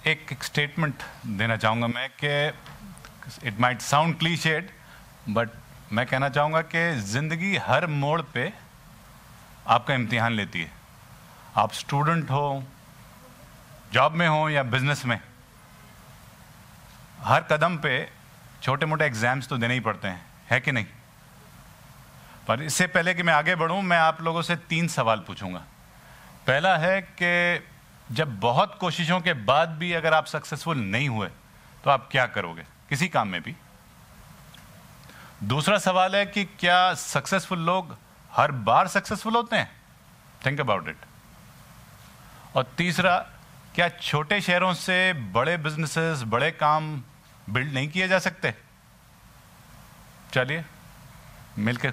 एक स्टेटमेंट देना चाहूँगा मैं कि it might sound clichéd, but मैं कहना चाहूँगा कि ज़िंदगी हर मोड़ पे आपका इम्तिहान लेती है। आप स्टूडेंट हो, जॉब में हो या बिजनेस में, हर कदम पे छोटे मोटे एग्जाम्स तो देने ही पड़ते हैं, है कि नहीं? पर इससे पहले कि मैं आगे बढ़ूं, मैं आप लोगों से 3 सवाल पूछूंगा। पहला है कि जब बहुत कोशिशों के बाद भी अगर आप सक्सेसफुल नहीं हुए तो आप क्या करोगे किसी काम में भी? दूसरा सवाल है कि क्या सक्सेसफुल लोग हर बार सक्सेसफुल होते हैं? Think about it. और तीसरा, क्या छोटे शहरों से बड़े बिजनेसेस, बड़े काम बिल्ड नहीं किए जा सकते? चलिए मिलकर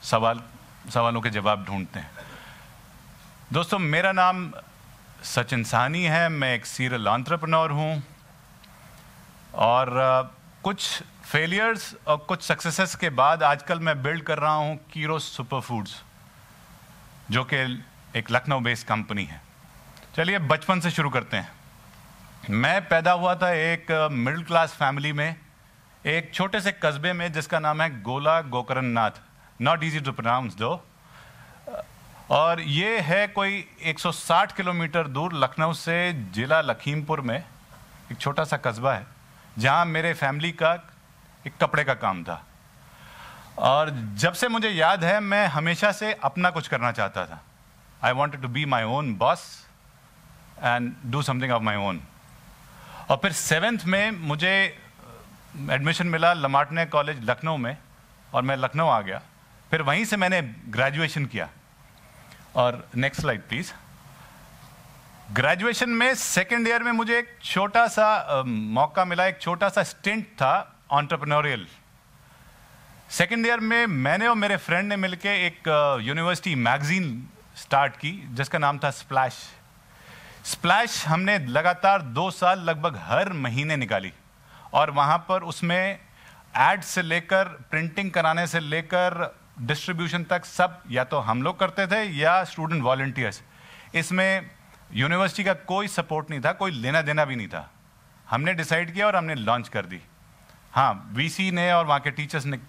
सवालों के जवाब ढूंढते हैं। दोस्तों, मेरा नाम सचिन साहनी है, मैं एक सीरियल एंटरप्रेन्योर हूं और कुछ फेलियर्स और कुछ सक्सेसेस के बाद आजकल मैं बिल्ड कर रहा हूं कीरोस सुपर फूड्स, जो कि एक लखनऊ बेस्ड कंपनी है। चलिए बचपन से शुरू करते हैं। मैं पैदा हुआ था एक मिडिल क्लास फैमिली में, एक छोटे से कस्बे में जिसका नाम है गोला गोकरण नाथ, नॉट ईजी टू प्रोनाउंस दो। और ये है कोई 160 किलोमीटर दूर लखनऊ से, जिला लखीमपुर में एक छोटा सा कस्बा है जहाँ मेरे फैमिली का एक कपड़े का काम था। और जब से मुझे याद है, मैं हमेशा से अपना कुछ करना चाहता था। I wanted to be my own boss and do something of my own. और फिर 7th में मुझे एडमिशन मिला लमाटने कॉलेज लखनऊ में, और मैं लखनऊ आ गया। फिर वहीं से मैंने ग्रेजुएशन किया। और नेक्स्ट स्लाइड प्लीज। ग्रेजुएशन में 2nd ईयर में मुझे एक छोटा सा मौका मिला, एक छोटा सा स्टिंट था एंटरप्रेन्योरियल। 2nd ईयर में मैंने और मेरे फ्रेंड ने मिलकर एक यूनिवर्सिटी मैगजीन स्टार्ट की जिसका नाम था स्प्लैश। स्प्लैश हमने लगातार 2 साल लगभग हर महीने निकाली, और वहाँ पर उसमें एड से लेकर प्रिंटिंग कराने से लेकर डिस्ट्रीब्यूशन तक सब या तो हम लोग करते थे या स्टूडेंट वॉलंटियर्स। इसमें यूनिवर्सिटी का कोई सपोर्ट नहीं था, कोई लेना देना भी नहीं था। हमने डिसाइड किया और हमने लॉन्च कर दी। हाँ, वीसी ने और वहाँ के टीचर्स ने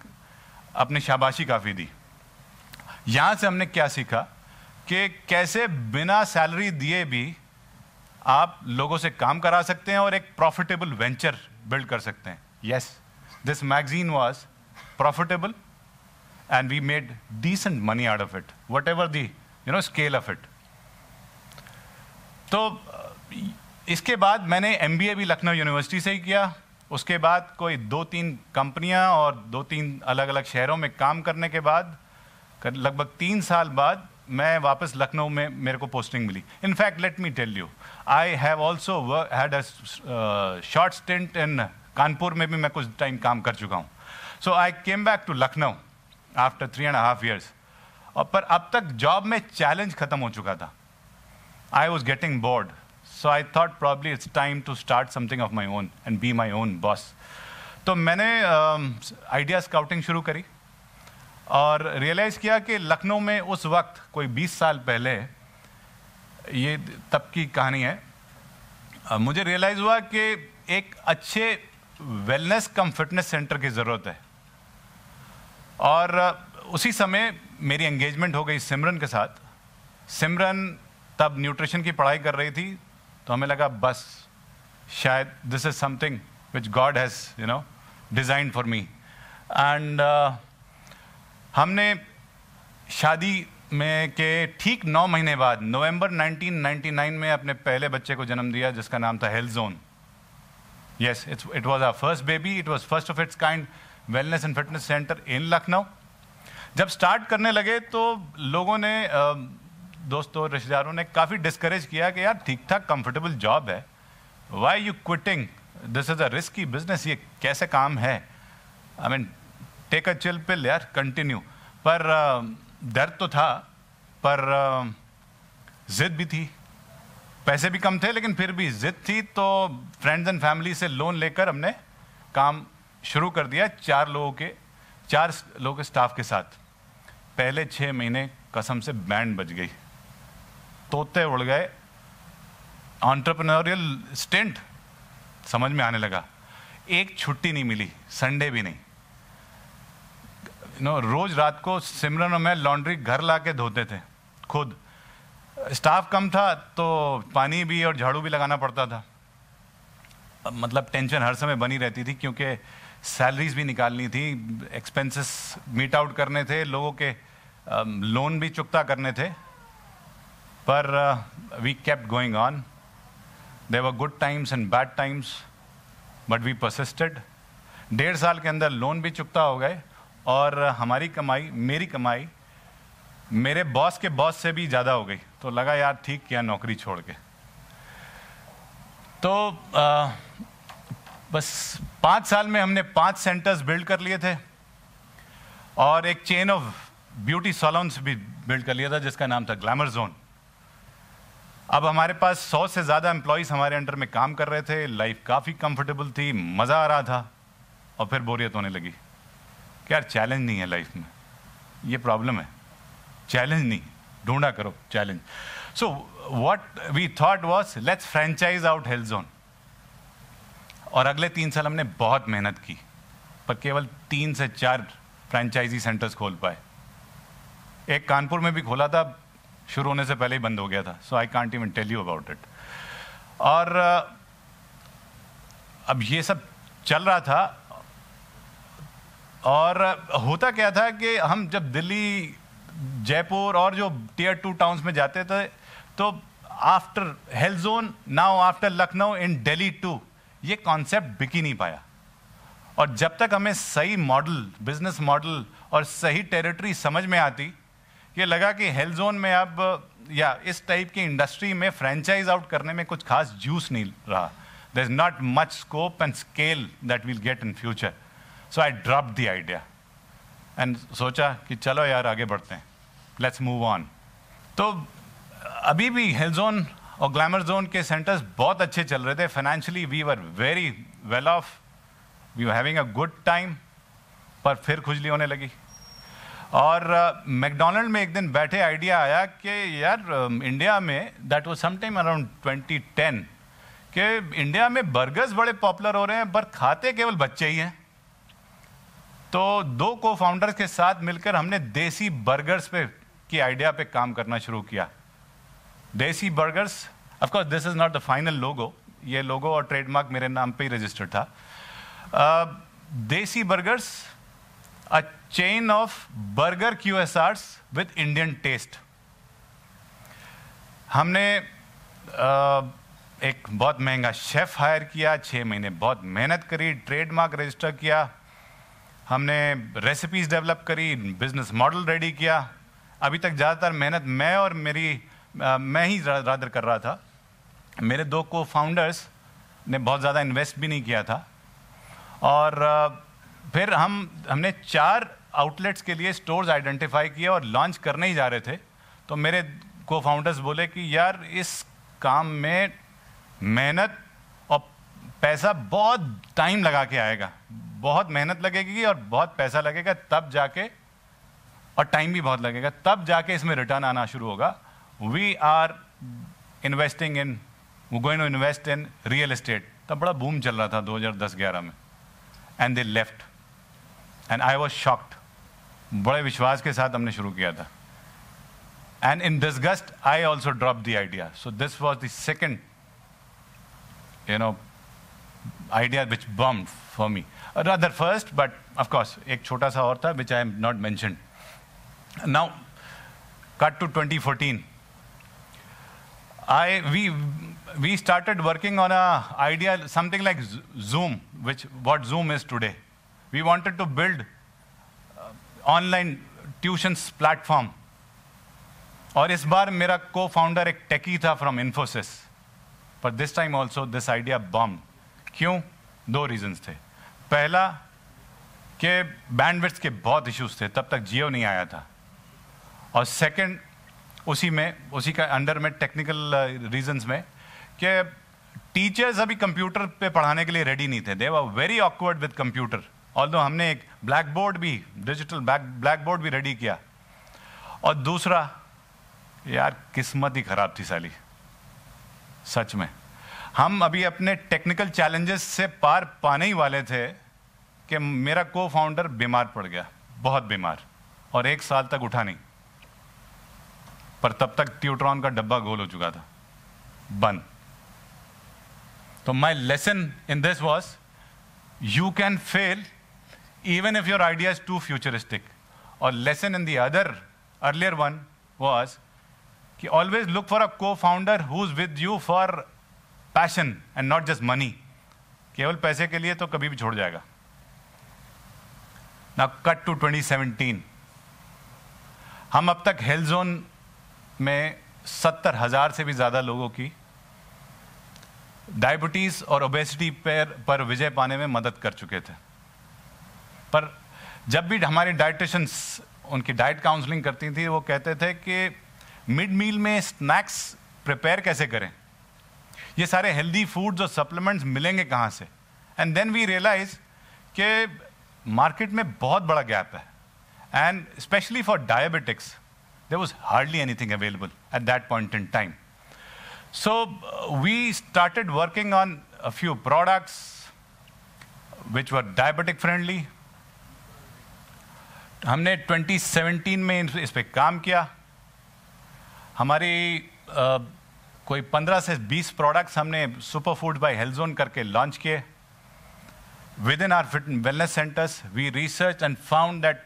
अपनी शाबाशी काफ़ी दी। यहाँ से हमने क्या सीखा कि कैसे बिना सैलरी दिए भी आप लोगों से काम करा सकते हैं और एक प्रॉफिटेबल वेंचर बिल्ड कर सकते हैं। Yes, this magazine was profitable and we made decent money out of it, whatever the scale of it. तो इसके बाद मैंने MBA भी लखनऊ यूनिवर्सिटी से ही किया। उसके बाद कोई 2-3 कंपनियां और 2-3 अलग अलग शहरों में काम करने के बाद लगभग 3 साल बाद मैं वापस लखनऊ में मेरे को पोस्टिंग मिली। In fact let me tell you, I have also had a short stint in Kanpur में भी मैं कुछ टाइम काम कर चुका हूँ। So I came back to Lucknow after 3.5 years। और पर अब तक जॉब में चैलेंज खत्म हो चुका था। I was getting bored, so I thought probably it's time to start something of my own and be my own boss. तो मैंने आइडिया स्काउटिंग शुरू करी और रियलाइज़ किया कि लखनऊ में उस वक्त कोई 20 साल पहले, ये तब की कहानी है, मुझे रियलाइज़ हुआ कि एक अच्छे वेलनेस कम फिटनेस सेंटर की ज़रूरत है। और उसी समय मेरी एंगेजमेंट हो गई सिमरन के साथ। सिमरन तब न्यूट्रिशन की पढ़ाई कर रही थी, तो हमें लगा बस शायद this is something which God has design for me. And हमने शादी में के ठीक 9 महीने बाद नवंबर 1999 में अपने पहले बच्चे को जन्म दिया जिसका नाम था health zone. Yes, it was our first baby, it was first of its kind wellness and fitness centre in Lucknow. जब स्टार्ट करने लगे तो लोगों ने, दोस्तों रिश्तेदारों ने काफ़ी डिस्करेज किया कि यार ठीक ठाक कंफर्टेबल जॉब है, why you quitting, this is a risky business, ये कैसे काम है, I mean take a chill pill यार, कंटिन्यू। पर डर तो था, पर जिद भी थी। पैसे भी कम थे लेकिन फिर भी जिद थी, तो फ्रेंड्स एंड फैमिली से लोन लेकर हमने काम शुरू कर दिया 4 लोगों के स्टाफ के साथ। पहले 6 महीने कसम से बैंड बज गई, तोते उड़ गए, एंटरप्रेन्योरियल स्टिंट समझ में आने लगा। एक छुट्टी नहीं मिली, संडे भी नहीं। रोज रात को सिमरन और मैं लॉन्ड्री घर ला के धोते थे खुद। स्टाफ कम था तो पानी भी और झाड़ू भी लगाना पड़ता था। मतलब टेंशन हर समय बनी रहती थी, क्योंकि सैलरीज भी निकालनी थी, एक्सपेंसेस मीट आउट करने थे, लोगों के लोन भी चुकता करने थे। पर we kept going on. There were good times and bad times, but we persisted. 1.5 साल के अंदर लोन भी चुकता हो गए, और हमारी कमाई, मेरी कमाई मेरे बॉस के बॉस से भी ज़्यादा हो गई। तो लगा यार ठीक किया नौकरी छोड़ के। तो बस 5 साल में हमने 5 सेंटर्स बिल्ड कर लिए थे, और एक चेन ऑफ ब्यूटी सैलून्स भी बिल्ड कर लिया था जिसका नाम था ग्लैमर जोन। अब हमारे पास 100 से ज़्यादा एम्प्लॉयज़ हमारे अंडर में काम कर रहे थे। लाइफ काफ़ी कंफर्टेबल थी, मज़ा आ रहा था। और फिर बोरियत होने लगी कि यार चैलेंज नहीं है लाइफ में, ये प्रॉब्लम है। चैलेंज नहीं, ढूंढा करो challenge. So what we thought was, let's franchise out health zone. और अगले 3 साल हमने बहुत मेहनत की, पर केवल 3 से 4 फ्रेंचाइजी सेंटर्स खोल पाए। एक कानपुर में भी खोला था, शुरू होने से पहले ही बंद हो गया था। So I can't even tell you about it. और अब ये सब चल रहा था, और होता क्या था कि हम जब दिल्ली, जयपुर और जो टियर 2 टाउन्स में जाते थे, तो after health zone, now after Lucknow, in Delhi too, ये कॉन्सेप्ट बिक ही नहीं पाया। और जब तक हमें सही मॉडल, बिजनेस मॉडल और सही टेरिटरी समझ में आती, ये लगा कि हेल्थ जोन में अब, या इस टाइप की इंडस्ट्री में फ्रेंचाइज आउट करने में कुछ खास जूस नहीं रहा। There is not much scope and scale that will get in future. So I dropped the idea and सोचा कि चलो यार आगे बढ़ते हैं, लेट्स मूव ऑन। तो अभी भी हेल्थ जोन और ग्लैमर जोन के सेंटर्स बहुत अच्छे चल रहे थे। Financially we were very well off, we were having a good time. पर फिर खुजली होने लगी। और मैकडोनल्ड में एक दिन बैठे आइडिया आया कि यार इंडिया में, दैट वाज समटाइम अराउंड 2010, कि इंडिया में बर्गर्स बड़े पॉपुलर हो रहे हैं, पर खाते केवल बच्चे ही हैं। तो 2 को फाउंडर्स के साथ मिलकर हमने देसी बर्गर्स पे की आइडिया पे काम करना शुरू किया। Desi burgers, of course this is not the final logo, ये लोगो और ट्रेडमार्क मेरे नाम पे ही रजिस्टर्ड था। देसी burgers, a chain of burger QSRs with Indian taste। हमने एक बहुत महंगा शेफ हायर किया, 6 महीने बहुत मेहनत करी, ट्रेडमार्क रजिस्टर किया, हमने रेसिपीज डेवलप करी, बिजनेस मॉडल रेडी किया। अभी तक ज़्यादातर मेहनत मैं ही रादर कर रहा था। मेरे 2 को फाउंडर्स ने बहुत ज़्यादा इन्वेस्ट भी नहीं किया था। और फिर हमने 4 आउटलेट्स के लिए स्टोर्स आइडेंटिफाई किए और लॉन्च करने ही जा रहे थे। तो मेरे को फाउंडर्स बोले कि यार इस काम में मेहनत और पैसा बहुत टाइम लगा के आएगा, बहुत मेहनत लगेगी और बहुत पैसा लगेगा, तब जाके, और टाइम भी बहुत लगेगा, तब जाके इसमें रिटर्न आना शुरू होगा। We are investing in, we going to invest in real estate. तब बड़ा बूम चल रहा था 2010-11 में। And they left and I was shocked. बड़े विश्वास के साथ हमने शुरू किया था। And in disgust I also drop the idea. So this was the second idea which bombed for me, rather first, but of course एक छोटा सा और था which I have not mentioned. Now cut to 2014. We started working on a idea, something like Zoom, what Zoom is today. We wanted to build online tuitions platform. और इस बार मेरा co-founder एक techie था from Infosys. But this time also this idea bombed. क्यों? 2 reasons थे। पहला कि bandwidth के बहुत इश्यूज थे, तब तक जियो नहीं आया था। और सेकंड, उसी का अंडर में टेक्निकल रीजंस में, कि टीचर्स अभी कंप्यूटर पे पढ़ाने के लिए रेडी नहीं थे। They were very awkward with computer. Although हमने एक ब्लैक बोर्ड भी, डिजिटल ब्लैक बोर्ड भी रेडी किया। और दूसरा, यार किस्मत ही खराब थी साली। सच में हम अभी अपने टेक्निकल चैलेंजेस से पार पाने ही वाले थे कि मेरा को फाउंडर बीमार पड़ गया, बहुत बीमार, और 1 साल तक उठा नहीं। पर तब तक ट्यूट्रॉन का डब्बा गोल हो चुका था, बंद। तो माई lesson in this was, you can fail even if your idea is too futuristic. Or lesson in the earlier one was कि always look for a co-founder who's with you for passion and not just money. केवल पैसे के लिए तो कभी भी छोड़ जाएगा। Now cut to 2017. हम अब तक हेल्थ जोन में 70,000 से भी ज़्यादा लोगों की डायबिटीज़ और ओबेसिटी पर विजय पाने में मदद कर चुके थे। पर जब भी हमारी डाइटिशियंस उनकी डाइट काउंसलिंग करती थी, वो कहते थे कि मिड मील में स्नैक्स प्रिपेयर कैसे करें, ये सारे हेल्दी फूड्स और सप्लीमेंट्स मिलेंगे कहाँ से। एंड देन वी रियलाइज कि मार्केट में बहुत बड़ा गैप है, and specially for diabetics there was hardly anything available at that point in time. So we started working on a few products which were diabetic friendly. हमने 2017 में इस पे काम किया। हमारी कोई 15 से 20 प्रोडक्ट्स हमने super food by health zone करके लॉन्च किए। Within our fit wellness centres we research and found that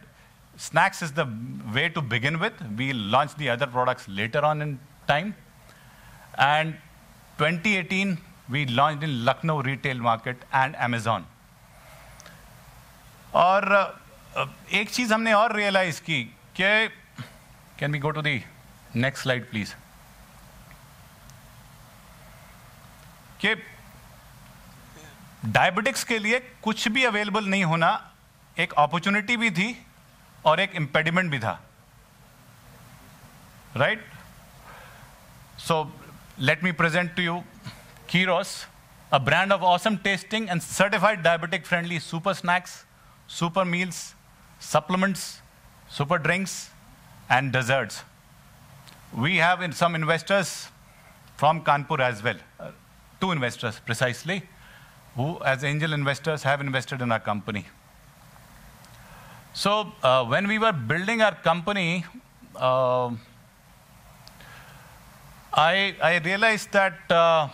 snacks is the way to begin with. We launch the other products later on in time, and 2018 we launch in Lucknow retail market and Amazon. और एक चीज हमने और realize की कि, can we go to the next slide please, कि diabetics के लिए कुछ भी अवेलेबल नहीं होना एक अपॉर्चुनिटी भी थी और एक इम्पेडिमेंट भी था, right? So let me present to you Keros, a brand of awesome tasting and certified diabetic friendly super snacks, super meals, supplements, super drinks, and desserts. We have some investors from Kanpur as well, 2 investors precisely, who as angel investors have invested in our company. So when we were building our company, I realized that,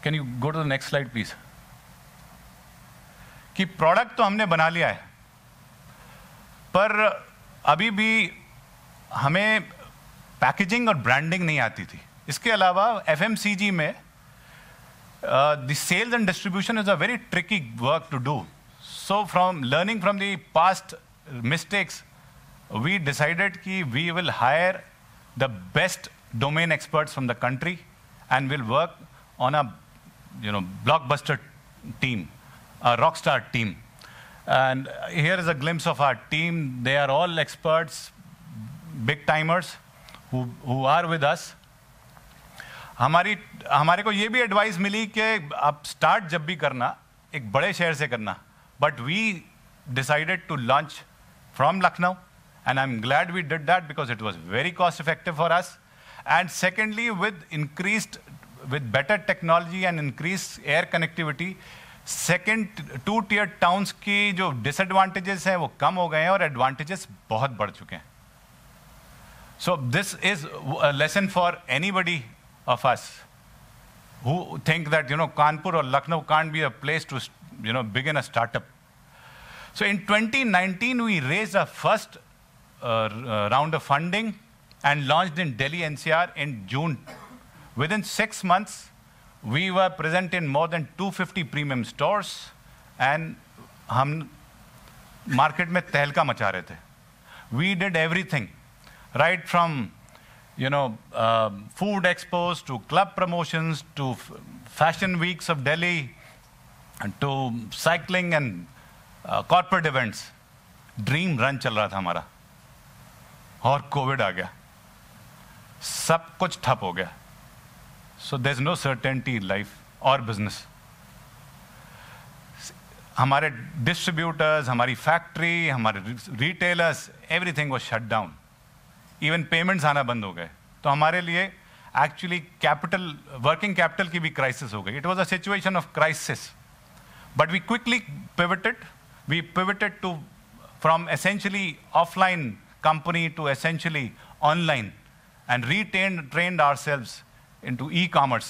can you go to the next slide please? कि product तो हमने बना लिया है, पर अभी भी हमें पैकेजिंग और ब्रांडिंग नहीं आती थी। इसके अलावा FMCG में the sales and distribution is a very tricky work to do. So from learning from the past mistakes we decided कि we will hire the best domain experts from the country and will work on a blockbuster team, a rockstar team. And here is a glimpse of our team. They are all experts, big timers who are with us. हमारे को ये भी advice मिली कि आप start जब भी करना एक बड़े शहर से करना, but we decided to launch from Lucknow, and I'm glad we did that because it was very cost effective for us. And secondly, with better technology and increased air connectivity, second 2-tier towns की जो disadvantages हैं वो कम हो गए हैं और advantages बहुत बढ़ चुके हैं. So this is a lesson for anybody of us who think that Kanpur or Lucknow can't be a place to begin a startup. So in 2019 we raised our first round of funding and launched in Delhi NCR in June. Within 6 months, we were present in more than 250 premium stores, and हम market में तहलका मचा रहे थे. We did everything, right from food expos to club promotions to fashion weeks of Delhi and to cycling and corporate events. Dream run चल रहा था हमारा, और कोविड आ गया, सब कुछ ठप हो गया. So there's no certainty in life or business. हमारे distributors, हमारी factory, हमारे retailers, everything was shut down. Even payments आना बंद हो गए. तो हमारे लिए एक्चुअली वर्किंग कैपिटल की भी क्राइसिस हो गई. It was a situation of crisis, but we quickly pivoted to from essentially offline company to essentially online, and trained ourselves into e-commerce.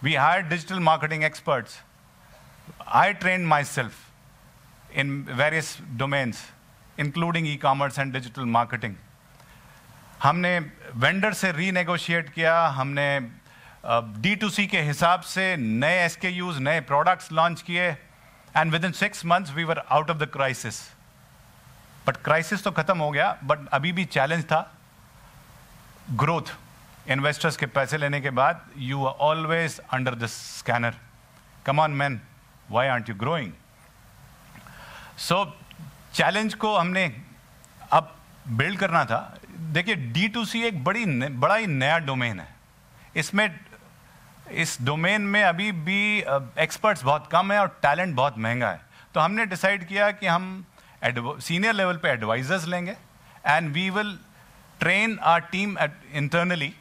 We hired digital marketing experts. I trained myself in various domains, including e-commerce and digital marketing. हमने vendor से renegotiate किया, हमने D2C के हिसाब से नए SKUs, नए products launch किए, and within 6 months we were out of the crisis. But crisis तो खत्म हो गया, बट अभी भी चैलेंज था. ग्रोथ, इन्वेस्टर्स के पैसे लेने के बाद you are always under this scanner. Come on man, why aren't you growing? So challenge को हमने अब बिल्ड करना था. देखिए, D2C एक बड़ा ही नया डोमेन है. इस डोमेन में अभी भी एक्सपर्ट्स बहुत कम है और टैलेंट बहुत महंगा है. तो हमने डिसाइड किया कि हम सीनियर लेवल पे एडवाइजर्स लेंगे, and we will train our team internally.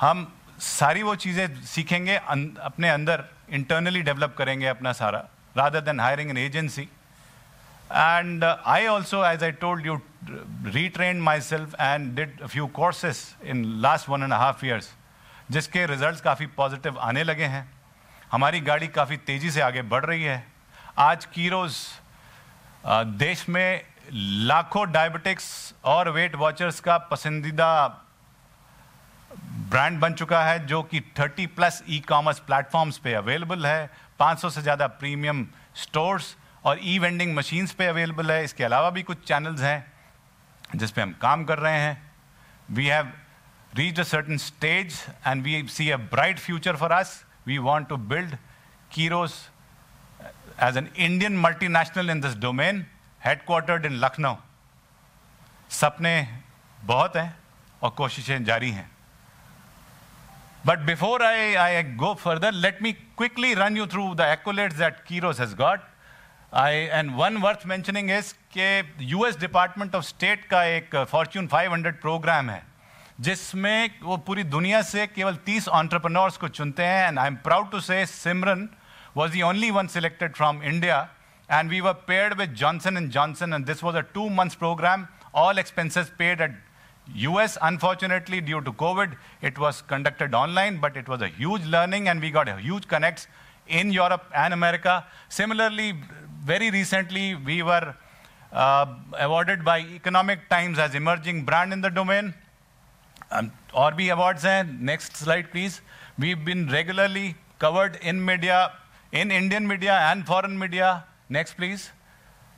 हम सारी वो चीज़ें सीखेंगे, अपने अंदर इंटरनली डेवलप करेंगे अपना सारा, rather than hiring an agency. And I also, as I told you, retrained myself and did few courses in last 1.5 years, जिसके रिजल्ट्स काफ़ी पॉजिटिव आने लगे हैं. हमारी गाड़ी काफ़ी तेज़ी से आगे बढ़ रही है. आज कीरोज़ देश में लाखों डायबिटिक्स और वेट वॉचर्स का पसंदीदा ब्रांड बन चुका है, जो कि 30+ ई-कॉमर्स प्लेटफॉर्म्स पे अवेलेबल है. 500 से ज़्यादा प्रीमियम स्टोर्स और ई-वेंडिंग मशीन्स पे अवेलेबल है. इसके अलावा भी कुछ चैनल्स हैं जिस पे हम काम कर रहे हैं. We have reached a certain stage and we see a bright future for us. We want to build Keeros as an Indian multinational in this domain, headquartered in Lucknow. सपने बहुत हैं और कोशिशें जारी हैं. But before I go further, let me quickly run you through the accolades that Keros has got. And one worth mentioning is कि US Department of State का एक Fortune 500 प्रोग्राम है, जिसमें वो पूरी दुनिया से केवल 30 एंटरप्रेन्योर्स को चुनते हैं. And I'm proud to say Simran was the only one selected from India, and we were paired with Johnson & Johnson, and this was a 2-month program, all expenses paid at US. Unfortunately, due to COVID, it was conducted online, but it was a huge learning, and we got a huge connects in Europe and America. Similarly, very recently, we were awarded by Economic Times as emerging brand in the domain. और भी awards हैं. Next slide, please. We've been regularly covered in media, in Indian media and foreign media. Next, please.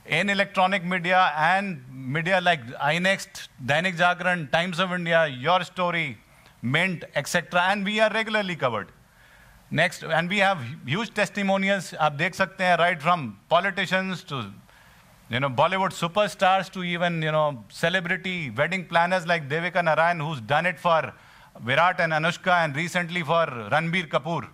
In electronic media and media like iNext, Dainik Jagran, Times of India, Your Story, Mint, etc. And we are regularly covered. Next, and we have huge testimonials. आप देख सकते हैं, right from politicians to Bollywood superstars to even celebrity wedding planners like Devika Narayan, who's done it for Virat and Anushka, and recently for Ranbir Kapoor.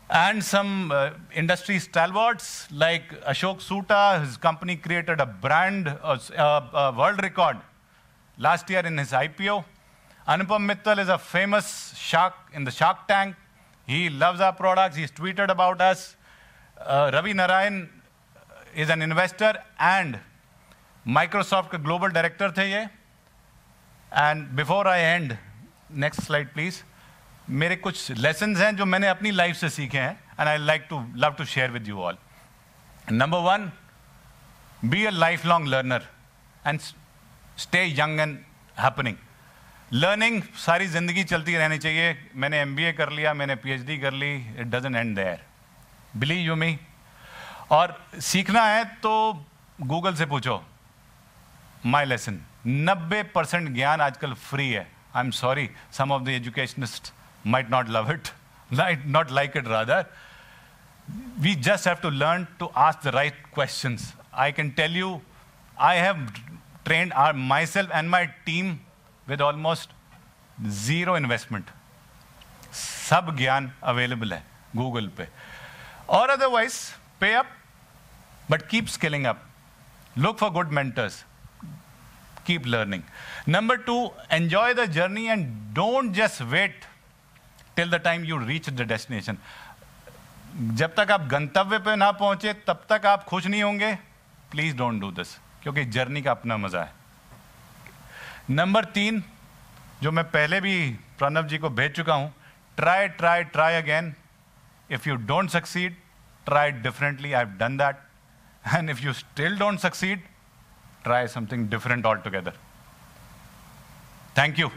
And some industry stalwarts like Ashok Soota. His company created a brand, a world record last year in his IPO. Anupam Mittal is a famous shark in the Shark Tank. He loves our products. He's tweeted about us. Ravi Narayan is an investor and Microsoft का global director थे ये. And before I end, next slide please. मेरे कुछ lessons हैं जो मैंने अपनी life से सीखे हैं, and I love to share with you all. Number 1, be a lifelong learner and stay young and happening. Learning सारी जिंदगी चलती रहनी चाहिए. मैंने MBA कर लिया, मैंने PhD कर ली. It doesn't end there. Believe you me. और सीखना है तो गूगल से पूछो. My lesson. 90% ज्ञान आजकल फ्री है. I'm sorry, some of the educationists might not love it, not like it rather. We just have to learn to ask the right questions. I can tell you, I have trained myself and my team with almost zero investment. सब ज्ञान available है Google पे. Or otherwise, pay up, but keep scaling up. Look for good mentors. keep learning. Number 2, enjoy the journey and don't just wait till the time you reach the destination. जब तक आप गंतव्य पे ना पहुंचे तब तक आप खुश नहीं होंगे. प्लीज डोंट डू दिस, क्योंकि जर्नी का अपना मजा है. नंबर 3, जो मैं पहले भी प्रणव जी को भेज चुका हूं, try again. If you don't succeed, try differently. I have done that. And if you still don't succeed, try something different altogether. Thank you.